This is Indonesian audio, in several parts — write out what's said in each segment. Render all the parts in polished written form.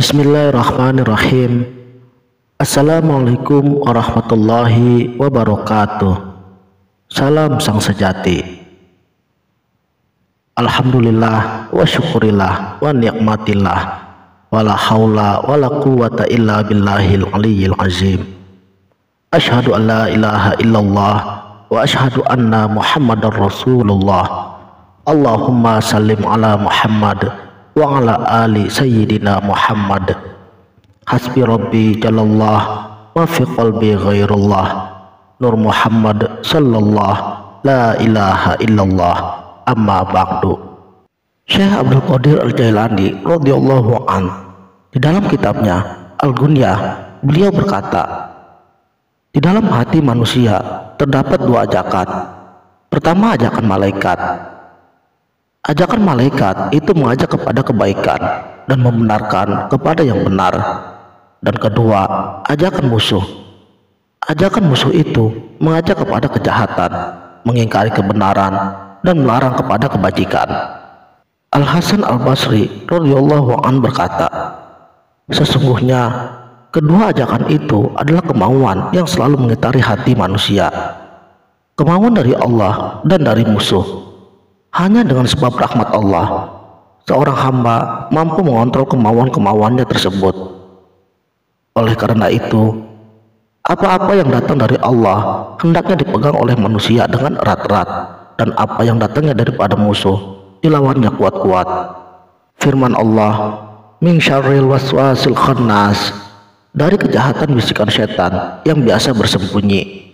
Bismillahirrahmanirrahim. Assalamualaikum warahmatullahi wabarakatuh. Salam sang sejati. Alhamdulillah wa syukurillah wa ni'matillah wa la haula wa la quwata illa billahil aliyyil azim. Asyhadu an la ilaha illallah wa asyhadu anna Muhammadar Rasulullah. Allahumma sallim ala Muhammad wa ala ali sayyidina Muhammad. Hasbi rabbi jalallah ma fi qalbi ghairullah. Nur Muhammad sallallahu la ilaha illallah. Amma ba'du. Syekh Abdul Qadir Al-Jailani radhiyallahu an di dalam kitabnya Al-Ghunyah, beliau berkata, di dalam hati manusia terdapat dua ajakan. Pertama, ajakan malaikat. Ajakan malaikat itu mengajak kepada kebaikan dan membenarkan kepada yang benar. Dan kedua, ajakan musuh. Ajakan musuh itu mengajak kepada kejahatan, mengingkari kebenaran, dan melarang kepada kebajikan. Al-Hasan Al-Basri radhiyallahu an berkata, sesungguhnya kedua ajakan itu adalah kemauan yang selalu mengitari hati manusia. Kemauan dari Allah dan dari musuh. Hanya dengan sebab rahmat Allah, seorang hamba mampu mengontrol kemauan-kemauannya tersebut. Oleh karena itu, apa-apa yang datang dari Allah hendaknya dipegang oleh manusia dengan erat-erat, dan apa yang datangnya daripada musuh dilawannya kuat-kuat. Firman Allah, min syarril waswasil khannas, dari kejahatan bisikan setan yang biasa bersembunyi.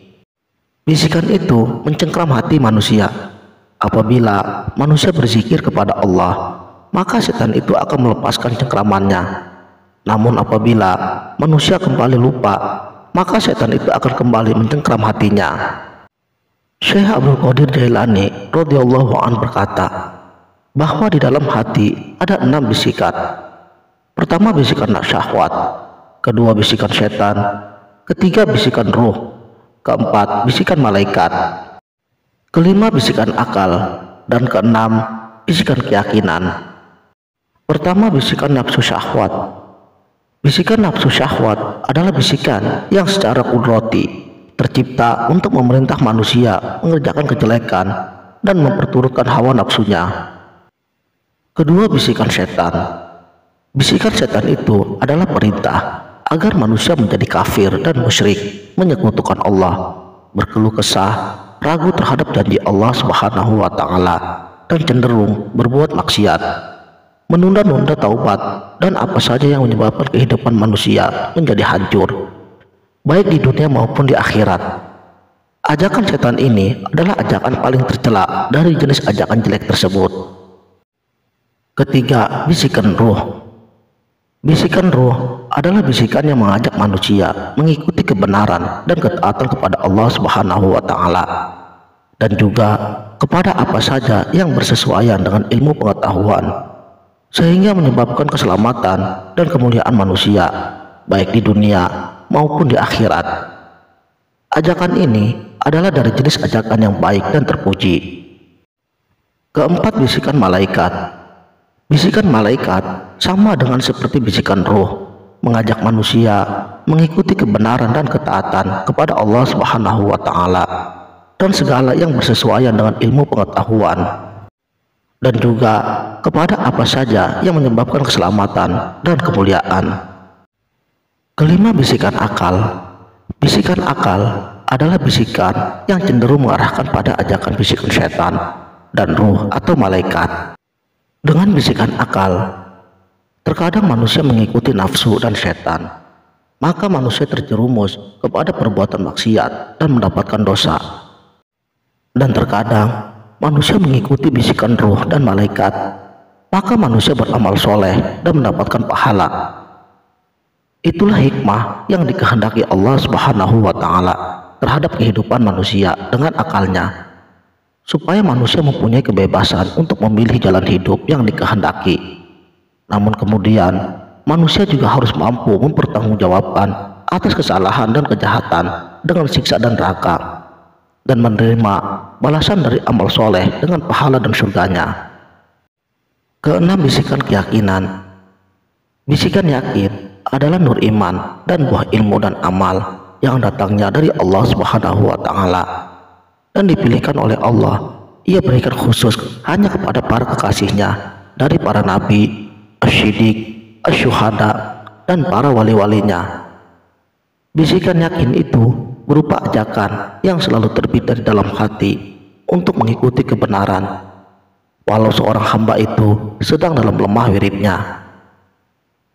Bisikan itu mencengkram hati manusia. Apabila manusia berzikir kepada Allah, maka setan itu akan melepaskan cengkramannya. Namun apabila manusia kembali lupa, maka setan itu akan kembali mencengkram hatinya. Syekh Abdul Qadir Jailani radhiyallahu an berkata bahwa di dalam hati ada 6 bisikan. Pertama, bisikan syahwat. Kedua, bisikan setan. Ketiga, bisikan ruh. Keempat, bisikan malaikat. Kelima, bisikan akal. Dan keenam, bisikan keyakinan. Pertama, bisikan nafsu syahwat. Bisikan nafsu syahwat adalah bisikan yang secara kudrati tercipta untuk memerintah manusia mengerjakan kejelekan dan memperturutkan hawa nafsunya. Kedua, bisikan setan. Bisikan setan itu adalah perintah agar manusia menjadi kafir dan musyrik, menyekutukan Allah, berkeluh kesah, ragu terhadap janji Allah Subhanahu wa Ta'ala, dan cenderung berbuat maksiat, menunda-nunda taubat, dan apa saja yang menyebabkan kehidupan manusia menjadi hancur, baik di dunia maupun di akhirat. Ajakan setan ini adalah ajakan paling tercela dari jenis ajakan jelek tersebut. Ketiga, bisikan ruh. Bisikan ruh adalah bisikan yang mengajak manusia mengikuti kebenaran dan ketaatan kepada Allah Subhanahu wa Ta'ala, dan juga kepada apa saja yang bersesuaian dengan ilmu pengetahuan, sehingga menyebabkan keselamatan dan kemuliaan manusia baik di dunia maupun di akhirat. Ajakan ini adalah dari jenis ajakan yang baik dan terpuji. Keempat, bisikan malaikat. Bisikan malaikat sama dengan seperti bisikan ruh, mengajak manusia mengikuti kebenaran dan ketaatan kepada Allah Subhanahu wa Ta'ala dan segala yang bersesuaian dengan ilmu pengetahuan, dan juga kepada apa saja yang menyebabkan keselamatan dan kemuliaan. Kelima, bisikan akal. Bisikan akal adalah bisikan yang cenderung mengarahkan pada ajakan bisikan setan dan ruh atau malaikat. Dengan bisikan akal, terkadang manusia mengikuti nafsu dan setan, maka manusia terjerumus kepada perbuatan maksiat dan mendapatkan dosa. Dan terkadang manusia mengikuti bisikan ruh dan malaikat, maka manusia beramal soleh dan mendapatkan pahala. Itulah hikmah yang dikehendaki Allah Subhanahu wa Ta'ala terhadap kehidupan manusia dengan akalnya, supaya manusia mempunyai kebebasan untuk memilih jalan hidup yang dikehendaki. Namun kemudian manusia juga harus mampu mempertanggungjawabkan atas kesalahan dan kejahatan dengan siksa dan neraka, dan menerima balasan dari amal soleh dengan pahala dan surganya. Keenam, bisikan keyakinan. Bisikan yakin adalah nur iman dan buah ilmu dan amal yang datangnya dari Allah Subhanahu wa taala dan dipilihkan oleh Allah. Ia berikan khusus hanya kepada para kekasihnya dari para nabi, asy-siddiq, asy-syuhada, dan para wali-walinya. Bisikan yakin itu berupa ajakan yang selalu terbit dari dalam hati untuk mengikuti kebenaran, walau seorang hamba itu sedang dalam lemah wiridnya.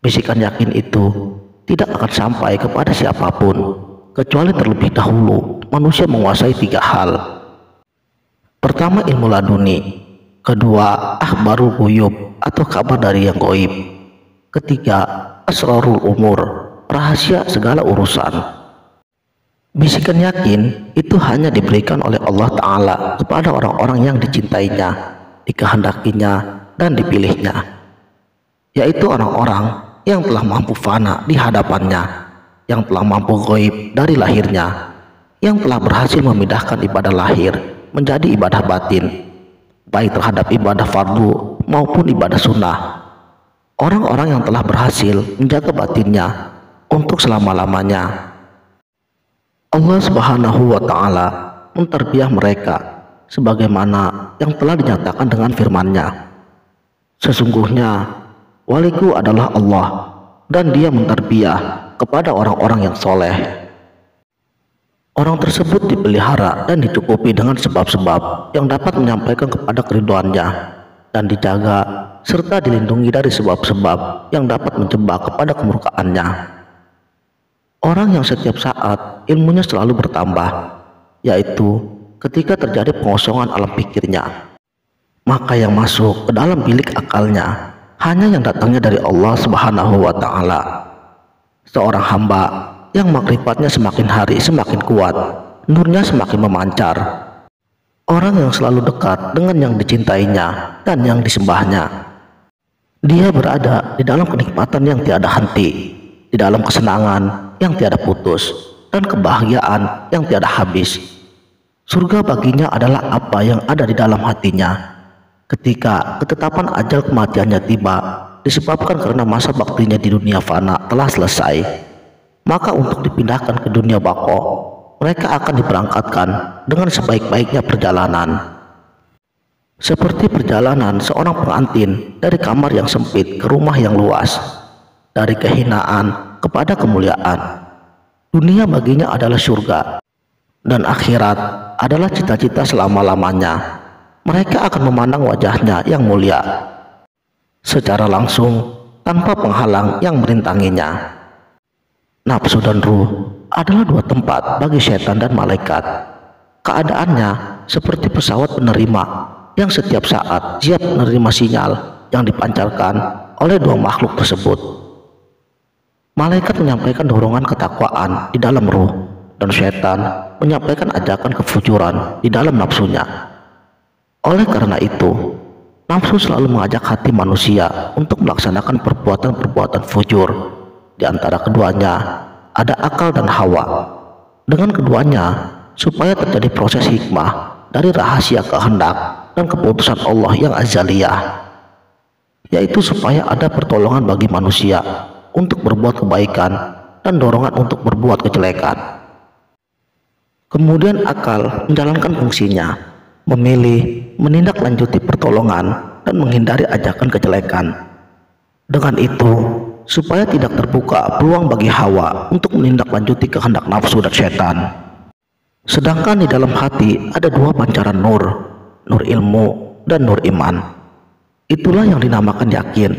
Bisikan yakin itu tidak akan sampai kepada siapapun kecuali terlebih dahulu manusia menguasai 3 hal. Pertama, ilmu laduni. Kedua, akhbarul ghuyub atau kabar dari yang gaib. Ketiga, asrarul umur, rahasia segala urusan. Bisikan yakin itu hanya diberikan oleh Allah Ta'ala kepada orang-orang yang dicintainya, dikehendakinya, dan dipilihnya, yaitu orang-orang yang telah mampu fana di hadapannya, yang telah mampu gaib dari lahirnya, yang telah berhasil memindahkan ibadah lahir menjadi ibadah batin, baik terhadap ibadah fardu maupun ibadah sunnah. Orang-orang yang telah berhasil menjaga batinnya untuk selama-lamanya. Allah Subhanahu wa taala mentarbiah mereka sebagaimana yang telah dinyatakan dengan firman-Nya. Sesungguhnya waliku adalah Allah dan Dia mentarbiah kepada orang-orang yang soleh. Orang tersebut dipelihara dan dicukupi dengan sebab-sebab yang dapat menyampaikan kepada keriduannya, dan dijaga serta dilindungi dari sebab-sebab yang dapat menjebak kepada kemurkaannya. Orang yang setiap saat ilmunya selalu bertambah, yaitu ketika terjadi pengosongan alam pikirnya, maka yang masuk ke dalam bilik akalnya hanya yang datangnya dari Allah Subhanahu wa taala. Seorang hamba yang makrifatnya semakin hari semakin kuat, nurnya semakin memancar. Orang yang selalu dekat dengan yang dicintainya dan yang disembahnya. Dia berada di dalam kenikmatan yang tiada henti, di dalam kesenangan yang tiada putus, dan kebahagiaan yang tiada habis. Surga baginya adalah apa yang ada di dalam hatinya. Ketika ketetapan ajal kematiannya tiba, disebabkan karena masa baktinya di dunia fana telah selesai, maka untuk dipindahkan ke dunia baqo, mereka akan diberangkatkan dengan sebaik-baiknya perjalanan. Seperti perjalanan seorang pengantin dari kamar yang sempit ke rumah yang luas, dari kehinaan kepada kemuliaan. Dunia baginya adalah surga, dan akhirat adalah cita-cita selama-lamanya. Mereka akan memandang wajahnya yang mulia secara langsung tanpa penghalang yang merintanginya. Nafsu dan ruh adalah 2 tempat bagi setan dan malaikat. Keadaannya seperti pesawat penerima yang setiap saat siap menerima sinyal yang dipancarkan oleh 2 makhluk tersebut. Malaikat menyampaikan dorongan ketakwaan di dalam ruh, dan setan menyampaikan ajakan kefujuran di dalam nafsunya. Oleh karena itu, nafsu selalu mengajak hati manusia untuk melaksanakan perbuatan-perbuatan fujur. Di antara keduanya ada akal dan hawa. Dengan keduanya, supaya terjadi proses hikmah dari rahasia kehendak dan keputusan Allah yang azaliyah, yaitu supaya ada pertolongan bagi manusia untuk berbuat kebaikan dan dorongan untuk berbuat kejelekan. Kemudian akal menjalankan fungsinya, memilih, menindaklanjuti pertolongan dan menghindari ajakan kejelekan. Dengan itu, supaya tidak terbuka peluang bagi hawa untuk menindaklanjuti kehendak nafsu dan setan. Sedangkan di dalam hati ada 2 pancaran nur, nur ilmu dan nur iman. Itulah yang dinamakan yakin.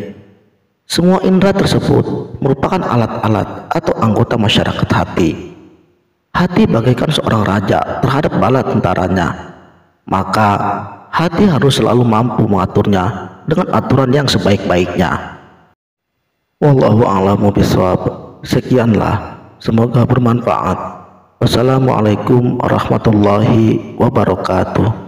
Semua indera tersebut merupakan alat-alat atau anggota masyarakat hati. Hati bagaikan seorang raja terhadap bala tentaranya, maka hati harus selalu mampu mengaturnya dengan aturan yang sebaik-baiknya. Wallahu a'lamu bishawab. Sekianlah, semoga bermanfaat. Wassalamualaikum warahmatullahi wabarakatuh.